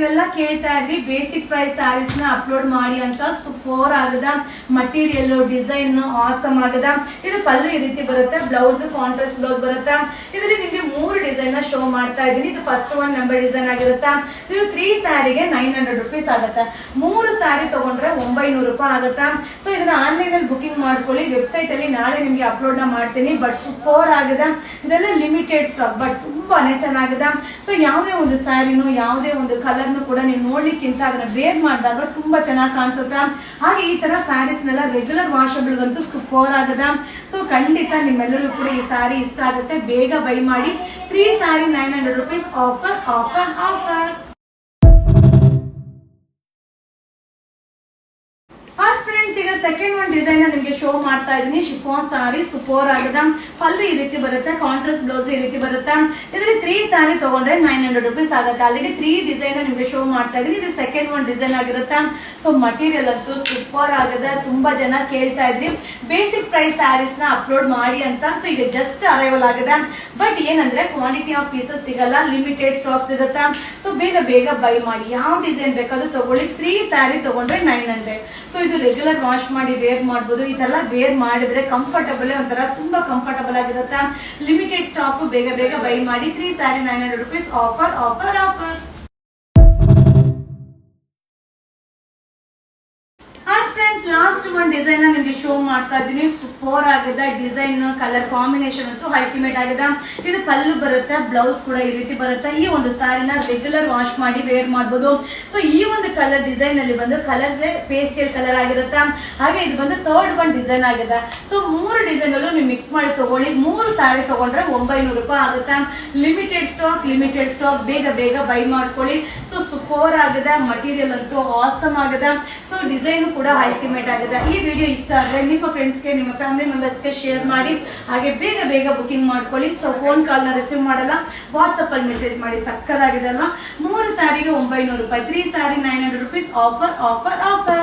ನೀವೆಲ್ಲ ಕೇಳ್ತಾ ಇದ್ರಿ ಬೇಸಿಕ್ ಪ್ರೈಸ್ ಸ್ಯಾರೀಸ್ ನ ಅಪ್ಲೋಡ್ ಮಾಡಿ ಅಂತ. ಸೂಪರ್ ಆಗದ ಮಟೀರಿಯಲ್, ಡಿಸೈನ್ ಆಸಮ್ ಆಗದ. ಇದು ಪಲ್ಲು ಈ ರೀತಿ ಬರುತ್ತೆ, ಬ್ಲೌಸ್ ಕಾಂಟ್ರಾಸ್ಟ್ ಬ್ಲೌಸ್ ಬರುತ್ತೆ. ಇದರಲ್ಲಿ ನಿಮಗೆ 3 ಡಿಸೈನ್ ನ ಶೋ ಮಾಡ್ತಾ ಇದ್ದೀನಿ. ಇದು ಫಸ್ಟ್ 1 ನಂಬರ್ ಡಿಸೈನ್ ಆಗಿರುತ್ತೆ. ಇದು 3 ಸ್ಯಾರಿಗೆ 900 rupees ಆಗುತ್ತೆ. 3 ಸ್ಯಾರಿ ತಗೊಂಡ್ರೆ 900 ರೂಪಾಯಿ ಆಗುತ್ತೆ. ಸೊ ಇದನ್ನ ಆನ್ಲೈನ್ ಅಲ್ಲಿ ಬುಕಿಂಗ್ ಮಾಡ್ಕೊಳ್ಳಿ. ವೆಬ್ಸೈಟ್ ಅಲ್ಲಿ ನಾಳೆ ನಿಮ್ಗೆ ಅಪ್ಲೋಡ್ ನ ಮಾಡ್ತೀನಿ. ಬಟ್ ಸೂಪರ್ ಆಗದ. ಇದೆಲ್ಲ ಲಿಮಿಟೆಡ್ ಸ್ಟಾಕ್, ಬಟ್ ತುಂಬಾನೇ ಚೆನ್ನಾಗಿದೆ. ಸೊ ಯಾವುದೇ ಒಂದು ಸ್ಯಾರಿನೂ ಯಾವುದೇ ಒಂದು ಕಲರ್ನು ಕೂಡ ನೀವು ನೋಡ್ಲಿಕ್ಕಿಂತ ಅದನ್ನ ವೇರ್ ಮಾಡಿದಾಗ ತುಂಬಾ ಚೆನ್ನಾಗಿ ಕಾಣಿಸುತ್ತೆ. ಹಾಗೆ ಈ ತರ ಸ್ಯಾರೀಸ್ನೆಲ್ಲ ರೆಗ್ಯುಲರ್ ವಾಷಬಲ್ ಅಂತೂ ಸೂಪರ್ ಆಗದ. ಸೊ ಖಂಡಿತ ನಿಮ್ಮೆಲ್ಲರೂ ಕೂಡ ಈ ಸ್ಯಾರಿ ಇಷ್ಟ ಆಗುತ್ತೆ. ಬೇಗ ಬೈ ಮಾಡಿ. 3 sari 900 rupees offer offer offer. ಈಗ ಸೆಕೆಂಡ್ 1 ಡಿಸೈನ್ ನಿಮಗೆ ಶೋ ಮಾಡ್ತಾ ಇದೀನಿ. ಶಿಫಾನ್ ಸಾರಿ ಸೂಪರ್ ಆಗದ. ಪಲ್ಲು ಈ ರೀತಿ ಬರುತ್ತೆ, ಕಾಂಟ್ರಾಸ್ಟ್ ಬ್ಲೌಸ್ ಈ ರೀತಿ ಬರುತ್ತೆ. ಇದರಲ್ಲಿ 3 ಸ್ಯಾರಿ ತಗೊಂಡ್ರೆ 900 rupees ಆಗುತ್ತೆ. ಆಲ್ರೆಡಿ 3 ಡಿಸೈನ್ ನಿಮಗೆ ಶೋ ಮಾಡ್ತಾ ಇದೀನಿ. ಇದು ಸೆಕೆಂಡ್ 1 ಡಿಸೈನ್ ಆಗಿರುತ್ತೆ. ಸೊ ಮಟೀರಿಯಲ್ ಅಂತೂ ಸೂಪರ್ ಆಗದ. ತುಂಬಾ ಜನ ಕೇಳ್ತಾ ಇದ್ರಿ ಬೇಸಿಕ್ ಪ್ರೈಸ್ ಸ್ಯಾರೀಸ್ ನ ಅಪ್ಲೋಡ್ ಮಾಡಿ ಅಂತ. ಸೊ ಈಗ ಜಸ್ಟ್ ಅರೈವಲ್ ಆಗಿದೆ. ಬಟ್ ಏನಂದ್ರೆ ಕ್ವಾಂಟಿಟಿ ಆಫ್ ಪೀಸಸ್ ಸಿಗಲ್ಲ, ಲಿಮಿಟೆಡ್ ಸ್ಟಾಕ್ ಸಿಗುತ್ತೆ. ಸೊ ಬೇಗ ಬೇಗ ಬೈ ಮಾಡಿ. ಯಾವ ಡಿಸೈನ್ ಬೇಕಾದ್ರೂ ತಗೊಳ್ಳಿ. 3 ಸ್ಯಾರಿ ತಗೊಂಡ್ರೆ 900. ಸೊ ಇದು ರೆಗ್ಯುಲರ್ ವಾಶ್ ಮಾಡಿ ವೇರ್ ಮಾಡಬಹುದು. ಇದೆಲ್ಲ ವೇರ್ ಮಾಡಿದ್ರೆ ಕಂಫರ್ಟಬಲ್, ಒಂಥರ ತುಂಬಾ ಕಂಫರ್ಟಬಲ್ ಆಗಿರುತ್ತೆ. ಲಿಮಿಟೆಡ್ ಸ್ಟಾಕ್, ಬೇಗ ಬೇಗ ಬೈ ಮಾಡಿ. 3 sari 900 rupees offer offer offer. Last 1 design ನಿಮಗೆ ಶೋ ಮಾಡ್ತಾ ಇದ್ದೀನಿ. ಸೂಪರ್ ಆಗಿದೆ. ಡಿಸೈನ್ ಕಲರ್ ಕಾಂಬಿನೇಷನ್ ಅಂತೂ ಅಲ್ಟಿಮೇಟ್ ಆಗಿದೆ. ಇದು ಪಲ್ಲು ಬರುತ್ತೆ, ಬ್ಲೌಸ್ ಕೂಡ ಈ ರೀತಿ ಬರುತ್ತೆ. ಈ ಒಂದು ಸ್ಯಾರಿನ ರೆಗ್ಯುಲರ್ ವಾಶ್ ಮಾಡಿ ವೇರ್ ಮಾಡಬಹುದು. ಸೊ ಈ ಒಂದು ಕಲರ್ ಡಿಸೈನ್ ಅಲ್ಲಿ ಬಂದು ಕಲರ್ ಪೇಸ್ಟಲ್ ಕಲರ್ ಆಗಿರುತ್ತೆ. ಹಾಗೆ ಇದು ಬಂದು ಥರ್ಡ್ 1 ಡಿಸೈನ್ ಆಗಿದೆ. ಸೊ 3 ಡಿಸೈನ್ ಅಲ್ಲೂ ನೀವು ಮಿಕ್ಸ್ ಮಾಡಿ ತಗೊಳ್ಳಿ. 3 ಸ್ಯಾರಿ ತಗೊಂಡ್ರೆ 900 ರೂಪಾಯಿ ಆಗುತ್ತೆ. ಲಿಮಿಟೆಡ್ ಸ್ಟಾಕ್, ಬೇಗ ಬೇಗ ಬೈ ಮಾಡ್ಕೊಳ್ಳಿ. ಸೊ ಸೂಪರ್ ಆಗಿದೆ. ಮಟೀರಿಯಲ್ ಅಂತೂ ಆಸಮ್ ಆಗಿದೆ. ಸೊ ಡಿಸೈನ್ ಕೂಡ ಅಲ್ಟಿಮೇಟ್ ಆಗಿದೆ. ಈ ವಿಡಿಯೋ ಇಷ್ಟ ಆದ್ರೆ ನಿಮ್ಮ ಫ್ರೆಂಡ್ಸ್ಗೆ, ನಿಮ್ಮ ಫ್ಯಾಮಿಲಿ ಮೆಂಬರ್ಸ್ಗೆ ಶೇರ್ ಮಾಡಿ. ಹಾಗೆ ಬೇಗ ಬೇಗ ಬುಕಿಂಗ್ ಮಾಡ್ಕೊಳ್ಳಿ. ಸೊ ಫೋನ್ ಕಾಲ್ ನ ರಿಸೀವ್ ಮಾಡಲ್ಲ, ವಾಟ್ಸ್ಆಪ್ ಅಲ್ಲಿ ಮೆಸೇಜ್ ಮಾಡಿ. ಸಕ್ಕದಾಗಿದೆ ಅಲ್ವಾ? 3 ಸ್ಯಾರಿಗೆ 900 ರೂಪಾಯಿ, 3 sari 900 rupees offer offer offer.